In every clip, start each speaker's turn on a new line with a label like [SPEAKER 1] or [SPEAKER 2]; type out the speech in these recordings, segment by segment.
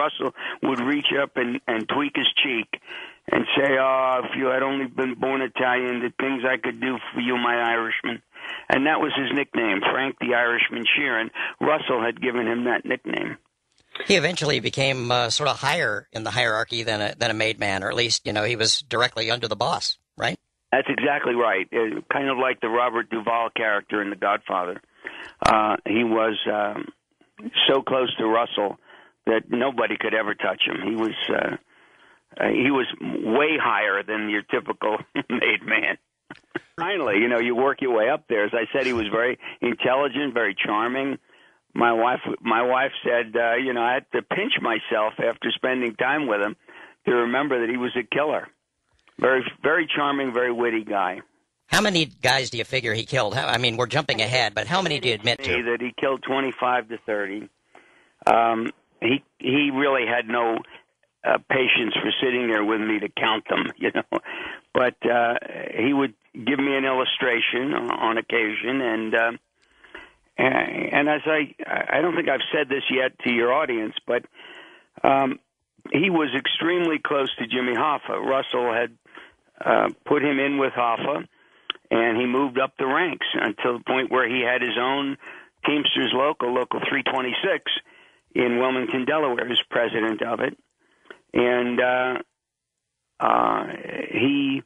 [SPEAKER 1] Russell would reach up and tweak his cheek and say, "Oh, if you had only been born Italian, the things I could do for you, my Irishman." And that was his nickname, Frank the Irishman Sheeran. Russell had given him that nickname.
[SPEAKER 2] He eventually became sort of higher in the hierarchy than a made man, or at least, he was directly under the boss, right?
[SPEAKER 1] That's exactly right. Kind of like the Robert Duvall character in The Godfather. He was so close to Russell that nobody could ever touch him. He was way higher than your typical made man. Finally, you work your way up there. As I said, he was very intelligent, very charming. My wife said, I had to pinch myself after spending time with him to remember that he was a killer. Very, very charming, very witty guy.
[SPEAKER 2] How many guys do you figure he killed? I mean, we're jumping ahead, but how many do you admit to?
[SPEAKER 1] That he killed 25 to 30. He really had no patience for sitting there with me to count them, But he would give me an illustration on occasion, and as I don't think I've said this yet to your audience, but he was extremely close to Jimmy Hoffa. Russell had put him in with Hoffa, and he moved up the ranks until the point where he had his own Teamsters Local 326 in Wilmington, Delaware, as president of it. And he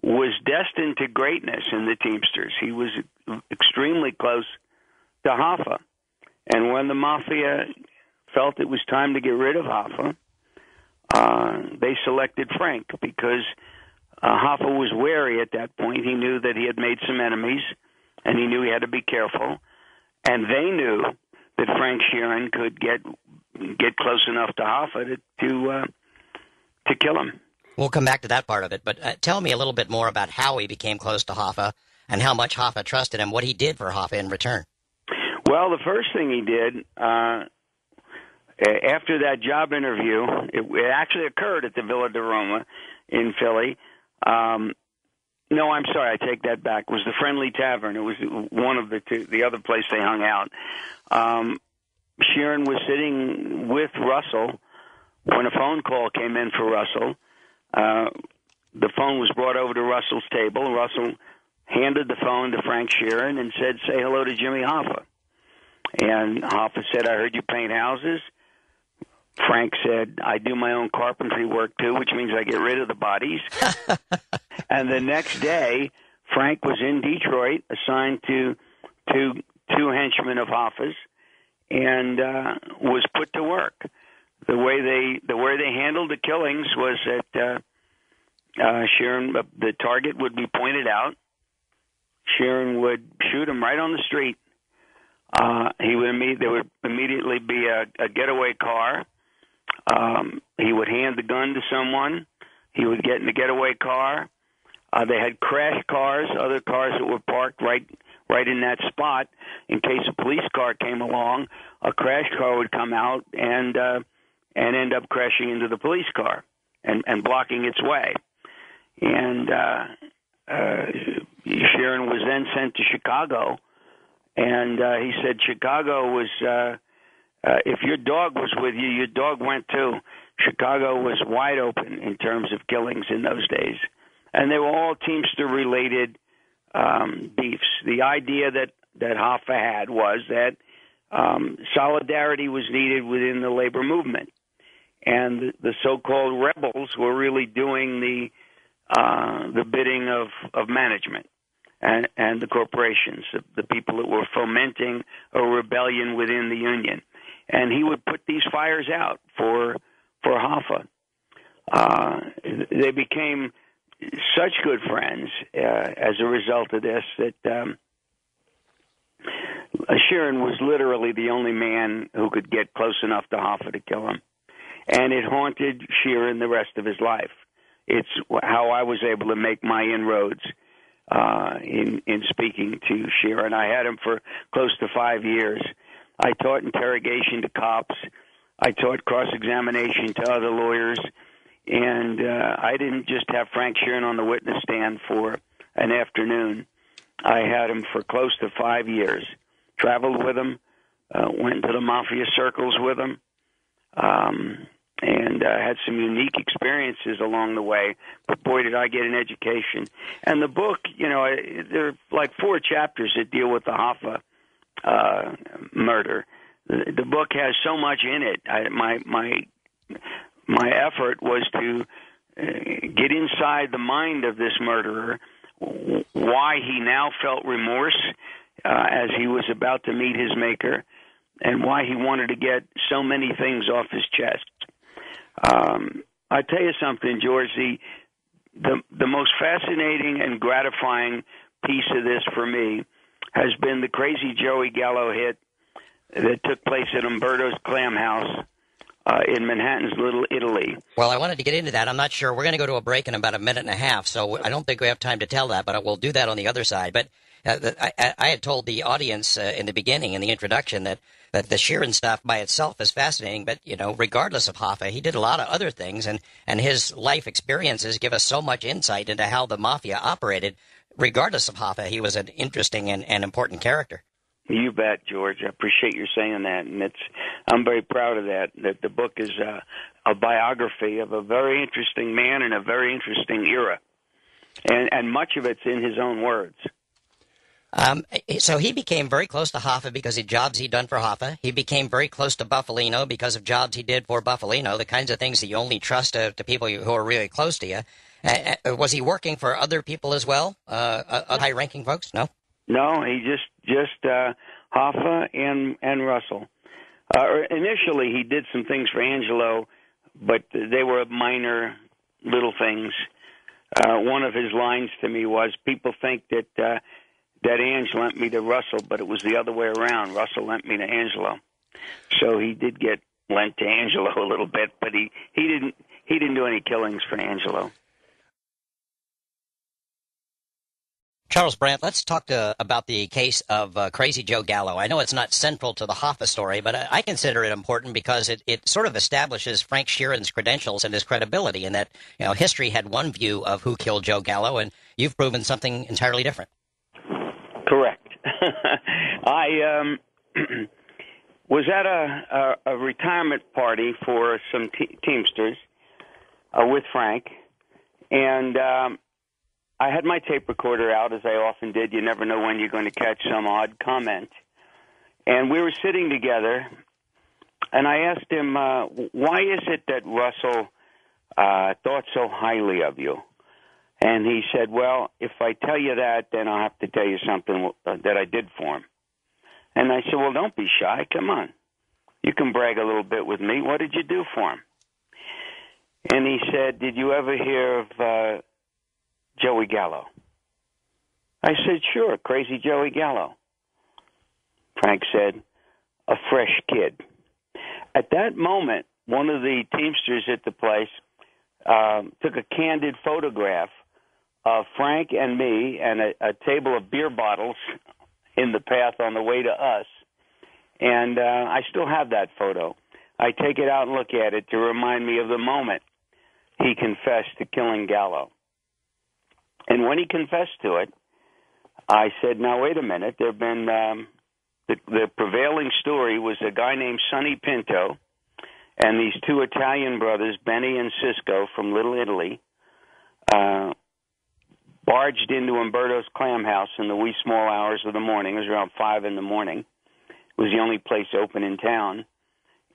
[SPEAKER 1] was destined to greatness in the Teamsters. He was extremely close to Hoffa. And when the Mafia felt it was time to get rid of Hoffa, they selected Frank because Hoffa was wary at that point. He knew that he had made some enemies, and he knew he had to be careful. And they knew that Frank Sheeran could get close enough to Hoffa to kill him.
[SPEAKER 2] We'll come back to that part of it, but tell me a little bit more about how he became close to Hoffa and how much Hoffa trusted him, what he did for Hoffa in return. Well,
[SPEAKER 1] the first thing he did, after that job interview, it actually occurred at the Villa de Roma in Philly. No, I'm sorry, I take that back. It was the Friendly Tavern. It was one of the other place they hung out. Sheeran was sitting with Russell when a phone call came in for Russell. The phone was brought over to Russell's table. Russell handed the phone to Frank Sheeran and said, "Say hello to Jimmy Hoffa." And Hoffa said, "I heard you paint houses." Frank said, "I do my own carpentry work, too," which means I get rid of the bodies. And the next day, Frank was in Detroit, assigned to two henchmen of Hoffa's, and was put to work. The way they handled the killings was that Sheeran, the target would be pointed out. Sheeran would shoot him right on the street. There would immediately be a getaway car. He would hand the gun to someone. He would get in the getaway car. They had crash cars, other cars that were parked right in that spot. In case a police car came along, a crash car would come out and end up crashing into the police car and blocking its way. And Sheeran was then sent to Chicago, and he said Chicago was, if your dog was with you, your dog went too. Chicago was wide open in terms of killings in those days. And they were all Teamster-related beefs. The idea that Hoffa had was that solidarity was needed within the labor movement. And the so-called rebels were really doing the bidding of management and the corporations, the people that were fomenting a rebellion within the union. And he would put these fires out for Hoffa. They became such good friends as a result of this that Sheeran was literally the only man who could get close enough to Hoffa to kill him. And it haunted Sheeran the rest of his life. It's how I was able to make my inroads in speaking to Sheeran. I had him for close to 5 years. I taught interrogation to cops. I taught cross-examination to other lawyers. And I didn't just have Frank Sheeran on the witness stand for an afternoon. I had him for close to 5 years. Traveled with him, went into the mafia circles with him. and had some unique experiences along the way. But boy, did I get an education. And the book, there are like 4 chapters that deal with the Hoffa murder. The book has so much in it. My effort was to get inside the mind of this murderer, why he now felt remorse as he was about to meet his maker, and why he wanted to get so many things off his chest. I tell you something, George, the most fascinating and gratifying piece of this for me has been the Crazy Joey Gallo hit that took place at Umberto's Clam House in Manhattan's Little Italy.
[SPEAKER 2] Well, I wanted to get into that. I'm not sure. We're going to go to a break in about a minute and a half, so I don't think we have time to tell that, but we'll do that on the other side. But I had told the audience in the beginning, in the introduction, that the Sheeran stuff by itself is fascinating, but, regardless of Hoffa, he did a lot of other things, and his life experiences give us so much insight into how the mafia operated. Regardless of Hoffa, he was an interesting and important character.
[SPEAKER 1] You bet, George. I appreciate you saying that, and I'm very proud of that. That the book is a biography of a very interesting man in a very interesting era, and much of it's in his own words.
[SPEAKER 2] So he became very close to Hoffa because of jobs he'd done for Hoffa. He became very close to Buffalino because of jobs he did for Buffalino, the kinds of things that you only trust to people who are really close to you. Was he working for other people as well, high-ranking folks? No?
[SPEAKER 1] No, he just Hoffa and Russell. Initially, he did some things for Angelo, but they were minor little things. One of his lines to me was, people think that Ange lent me to Russell, but it was the other way around. Russell lent me to Angelo. So he did get lent to Angelo a little bit, but he didn't do any killings for Angelo.
[SPEAKER 2] Charles Brandt, let's talk about the case of Crazy Joe Gallo. I know it's not central to the Hoffa story, but I consider it important because it sort of establishes Frank Sheeran's credentials and his credibility, in that history had one view of who killed Joe Gallo, and you've proven something entirely different.
[SPEAKER 1] Correct. I was at a retirement party for some Teamsters with Frank, and I had my tape recorder out, as I often did. You never know when you're going to catch some odd comment. And we were sitting together, and I asked him, why is it that Russell thought so highly of you? And he said, well, if I tell you that, then I'll have to tell you something that I did for him. And I said, well, don't be shy. Come on. You can brag a little bit with me. What did you do for him? And he said, did you ever hear of Joey Gallo? I said, sure, Crazy Joey Gallo. Frank said, a fresh kid. At that moment, one of the Teamsters at the place took a candid photograph of Frank and me and a table of beer bottles in the path on the way to us. And I still have that photo. I take it out and look at it to remind me of the moment he confessed to killing Gallo. And when he confessed to it, I said, now, wait a minute. There have been the prevailing story was a guy named Sonny Pinto and these 2 Italian brothers, Benny and Cisco, from Little Italy, barged into Umberto's Clam House in the wee small hours of the morning. It was around 5 in the morning. It was the only place open in town,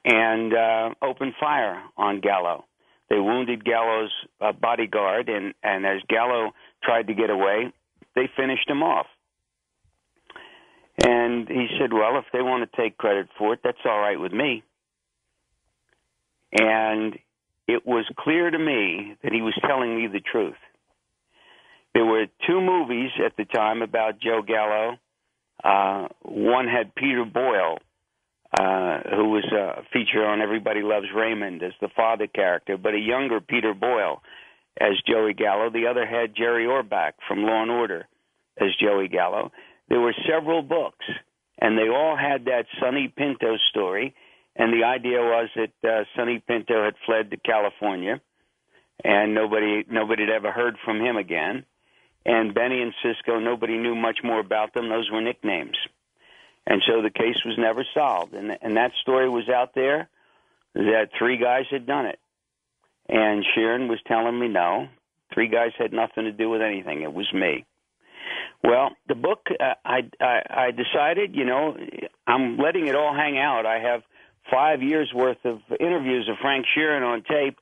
[SPEAKER 1] and opened fire on Gallo. They wounded Gallo's bodyguard, and as Gallo tried to get away, they finished him off. And he said, well, if they want to take credit for it, that's all right with me. And it was clear to me that he was telling me the truth. There were 2 movies at the time about Joe Gallo. One had Peter Boyle, who was featured on Everybody Loves Raymond as the father character, but a younger Peter Boyle as Joey Gallo. The other had Jerry Orbach from Law and Order as Joey Gallo. There were several books, and they all had that Sonny Pinto story, and the idea was that Sonny Pinto had fled to California, and nobody had ever heard from him again. And Benny and Cisco, nobody knew much more about them. Those were nicknames. And so the case was never solved. And that story was out there that 3 guys had done it. And Sheeran was telling me no. 3 guys had nothing to do with anything. It was me. Well, the book, I decided, I'm letting it all hang out. I have 5 years worth of interviews of Frank Sheeran on tape.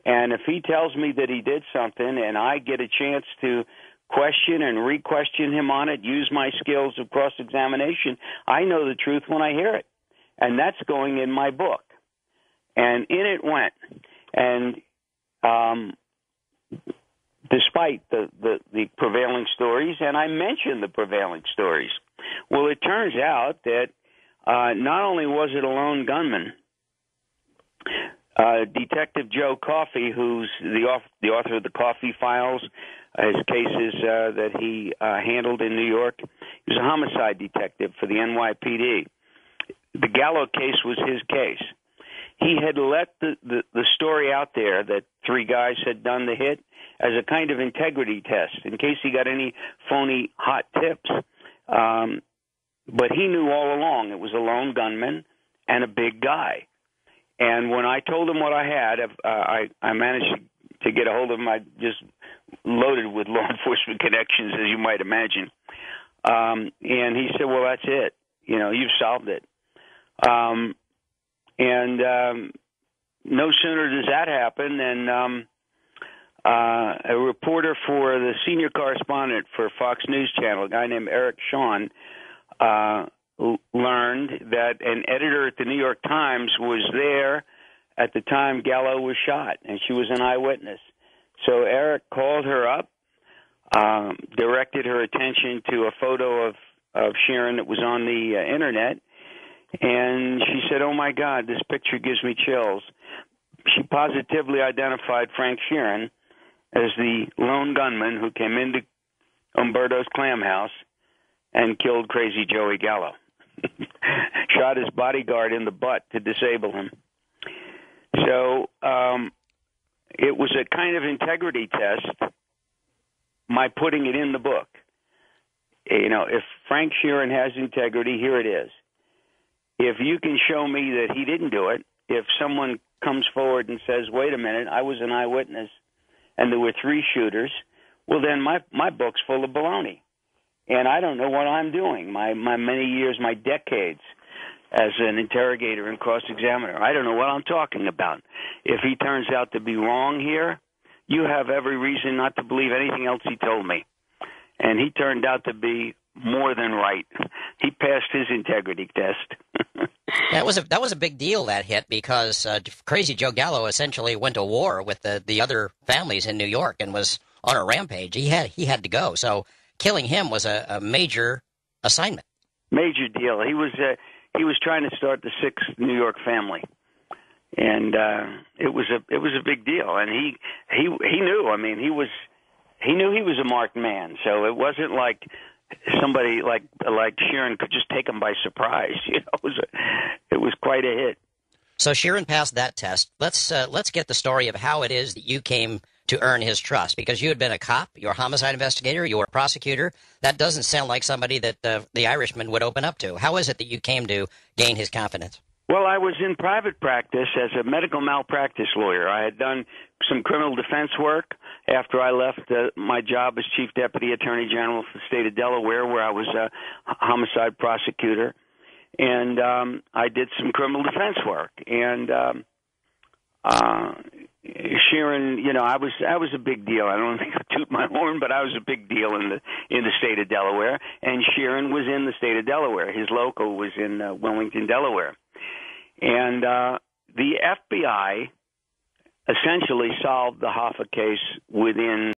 [SPEAKER 1] And if he tells me that he did something and I get a chance to question and re-question him on it, use my skills of cross-examination, I know the truth when I hear it. And that's going in my book. And in it went. And despite the prevailing stories, and I mentioned the prevailing stories, well, it turns out that not only was it a lone gunman, Detective Joe Coffey, who's the author of the Coffey Files, his cases that he handled in New York, he was a homicide detective for the NYPD. The Gallo case was his case. He had let the story out there that 3 guys had done the hit as a kind of integrity test in case he got any phony hot tips. But he knew all along it was a lone gunman and a big guy. And when I told him what I had, I managed to get a hold of him. I just loaded with law enforcement connections, as you might imagine. And he said, well, that's it. You've solved it. No sooner does that happen than a reporter for the senior correspondent for Fox News Channel, a guy named Eric Shawn, learned that an editor at the New York Times was there at the time Gallo was shot, and she was an eyewitness. So Eric called her up, directed her attention to a photo of Sheeran that was on the Internet, and she said, oh, my God, this picture gives me chills. She positively identified Frank Sheeran as the lone gunman who came into Umberto's Clam House and killed Crazy Joey Gallo. Shot his bodyguard in the butt to disable him. So it was a kind of integrity test, my putting it in the book. If Frank Sheeran has integrity, here it is. If you can show me that he didn't do it, if someone comes forward and says, wait a minute, I was an eyewitness and there were 3 shooters, well, then my book's full of baloney. And I don't know what I'm doing. My many years, my decades as an interrogator and cross-examiner, I don't know what I'm talking about. If he turns out to be wrong here, you have every reason not to believe anything else he told me. And he turned out to be more than right. He passed his integrity test.
[SPEAKER 2] That was a big deal, that hit, because Crazy Joe Gallo essentially went to war with the other families in New York and was on a rampage. He had to go. So killing him was a major assignment. Major
[SPEAKER 1] deal. He was trying to start the 6th New York family, and it was a big deal. And he knew. I mean, he knew he was a marked man. So it wasn't like somebody like Sheeran could just take him by surprise. It was quite a hit.
[SPEAKER 2] So Sheeran passed that test. Let's get the story of how it is that you came to earn his trust, because you had been a cop, you're a homicide investigator, you were a prosecutor. That doesn't sound like somebody that the Irishman would open up to. How is it that you came to gain his confidence?
[SPEAKER 1] Well, I was in private practice as a medical malpractice lawyer. I had done some criminal defense work after I left my job as Chief Deputy Attorney General for the state of Delaware, where I was a homicide prosecutor. And I did some criminal defense work. And Sheeran, I was a big deal. I don't think I toot my horn, but I was a big deal in the state of Delaware. And Sheeran was in the state of Delaware. His local was in Wilmington, Delaware. And the FBI essentially solved the Hoffa case within